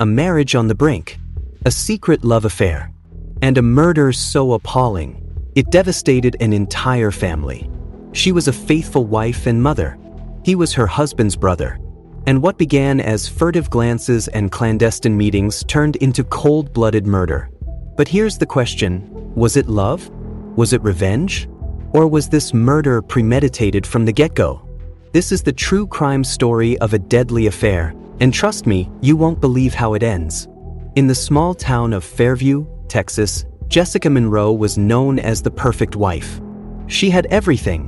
a marriage on the brink, a secret love affair, and a murder so appalling it devastated an entire family. She was a faithful wife and mother. He was her husband's brother. And what began as furtive glances and clandestine meetings turned into cold-blooded murder. But here's the question: was it love? Was it revenge? Or was this murder premeditated from the get-go? This is the true crime story of a deadly affair, and trust me, you won't believe how it ends. In the small town of Fairview, Texas, Jessica Monroe was known as the perfect wife. She had everything: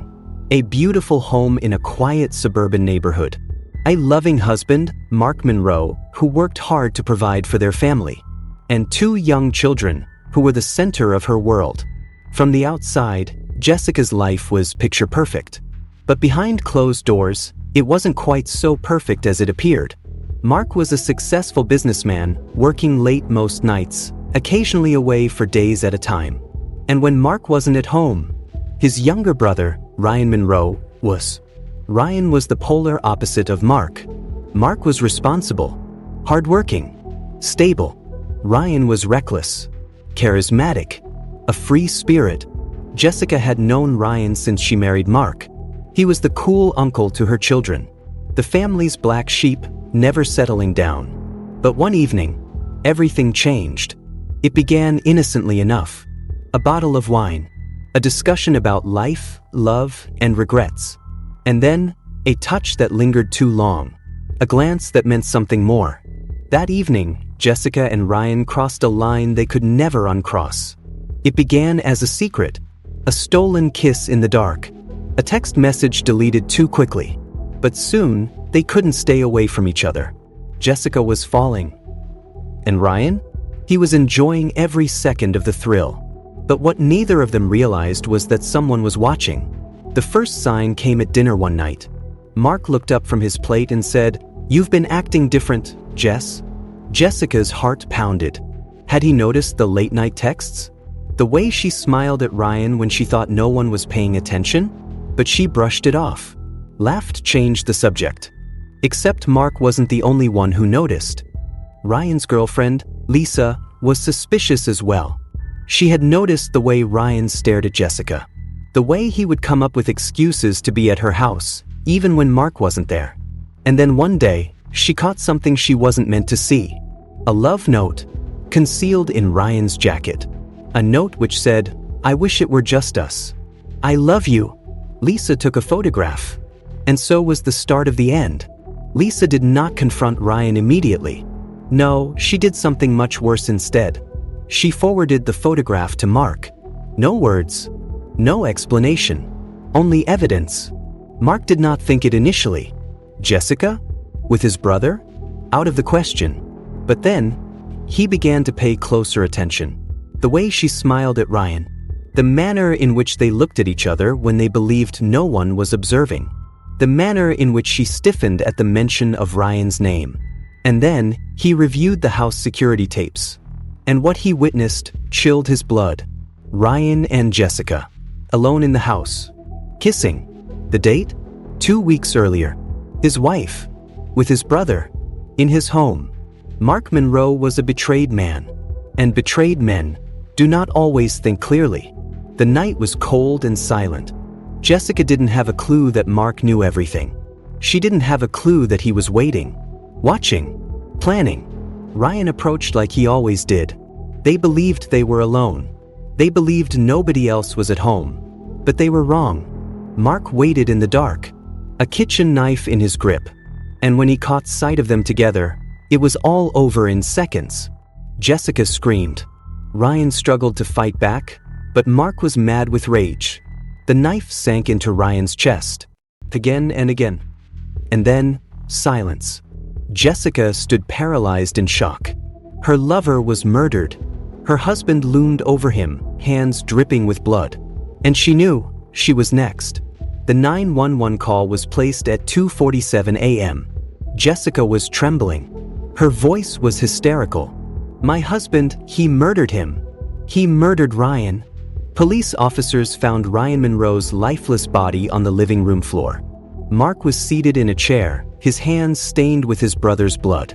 a beautiful home in a quiet suburban neighborhood, a loving husband, Mark Monroe, who worked hard to provide for their family, and 2 young children who were the center of her world. From the outside, Jessica's life was picture perfect. But behind closed doors, it wasn't quite so perfect as it appeared. Mark was a successful businessman, working late most nights, occasionally away for days at a time. And when Mark wasn't at home, his younger brother, Ryan Monroe, was. Ryan was the polar opposite of Mark. Mark was responsible, hardworking, stable. Ryan was reckless, charismatic, a free spirit. Jessica had known Ryan since she married Mark. He was the cool uncle to her children, the family's black sheep, never settling down. But one evening, everything changed. It began innocently enough: a bottle of wine, a discussion about life, love, and regrets. And then, a touch that lingered too long, a glance that meant something more. That evening, Jessica and Ryan crossed a line they could never uncross. It began as a secret, a stolen kiss in the dark, a text message deleted too quickly. But soon, they couldn't stay away from each other. Jessica was falling. And Ryan? He was enjoying every second of the thrill. But what neither of them realized was that someone was watching. The first sign came at dinner one night. Mark looked up from his plate and said, "You've been acting different, Jess." Jessica's heart pounded. Had he noticed the late-night texts? The way she smiled at Ryan when she thought no one was paying attention? But she brushed it off. Laughed changed the subject. Except Mark wasn't the only one who noticed. Ryan's girlfriend, Lisa, was suspicious as well. She had noticed the way Ryan stared at Jessica. The way he would come up with excuses to be at her house, even when Mark wasn't there. And then one day, she caught something she wasn't meant to see. A love note, concealed in Ryan's jacket. A note which said, "I wish it were just us. I love you." Lisa took a photograph. And so was the start of the end. Lisa did not confront Ryan immediately. No, she did something much worse instead. She forwarded the photograph to Mark. No words, no explanation, only evidence. Mark did not think it initially. Jessica? With his brother? Out of the question. But then, he began to pay closer attention. The way she smiled at Ryan. The manner in which they looked at each other when they believed no one was observing. The manner in which she stiffened at the mention of Ryan's name. And then, he reviewed the house security tapes. And what he witnessed chilled his blood. Ryan and Jessica, alone in the house, kissing. The date? 2 weeks earlier. His wife, with his brother, in his home. Mark Monroe was a betrayed man. And betrayed men do not always think clearly. The night was cold and silent. Jessica didn't have a clue that Mark knew everything. She didn't have a clue that he was waiting, watching, planning. Ryan approached like he always did. They believed they were alone. They believed nobody else was at home. But they were wrong. Mark waited in the dark, a kitchen knife in his grip. And when he caught sight of them together, it was all over in seconds. Jessica screamed. Ryan struggled to fight back, but Mark was mad with rage. The knife sank into Ryan's chest, again and again. And then, silence. Jessica stood paralyzed in shock. Her lover was murdered. Her husband loomed over him, hands dripping with blood. And she knew she was next. The 911 call was placed at 2:47 a.m. Jessica was trembling. Her voice was hysterical. "My husband, he murdered him. He murdered Ryan." Police officers found Ryan Monroe's lifeless body on the living room floor. Mark was seated in a chair, his hands stained with his brother's blood.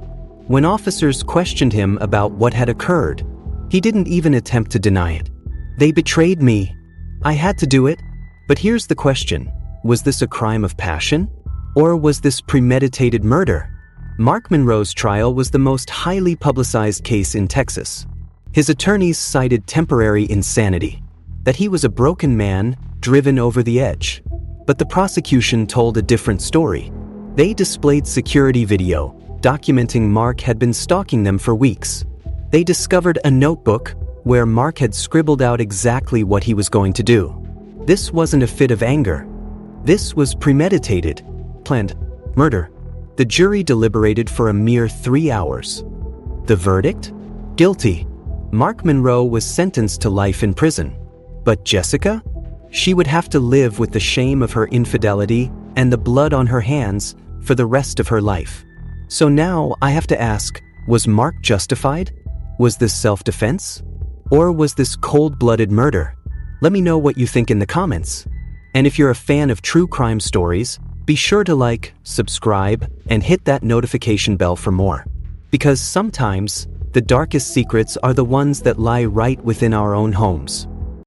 When officers questioned him about what had occurred, he didn't even attempt to deny it. "They betrayed me. I had to do it." But here's the question: was this a crime of passion? Or was this premeditated murder? Mark Monroe's trial was the most highly publicized case in Texas. His attorneys cited temporary insanity, that he was a broken man driven over the edge. But the prosecution told a different story. They displayed security video, documenting Mark had been stalking them for weeks. They discovered a notebook where Mark had scribbled out exactly what he was going to do. This wasn't a fit of anger. This was premeditated, planned murder. The jury deliberated for a mere 3 hours. The verdict? Guilty. Mark Monroe was sentenced to life in prison. But Jessica? She would have to live with the shame of her infidelity and the blood on her hands for the rest of her life. So now I have to ask, was Mark justified? Was this self-defense? Or was this cold-blooded murder? Let me know what you think in the comments. And if you're a fan of true crime stories, be sure to like, subscribe, and hit that notification bell for more. Because sometimes, the darkest secrets are the ones that lie right within our own homes.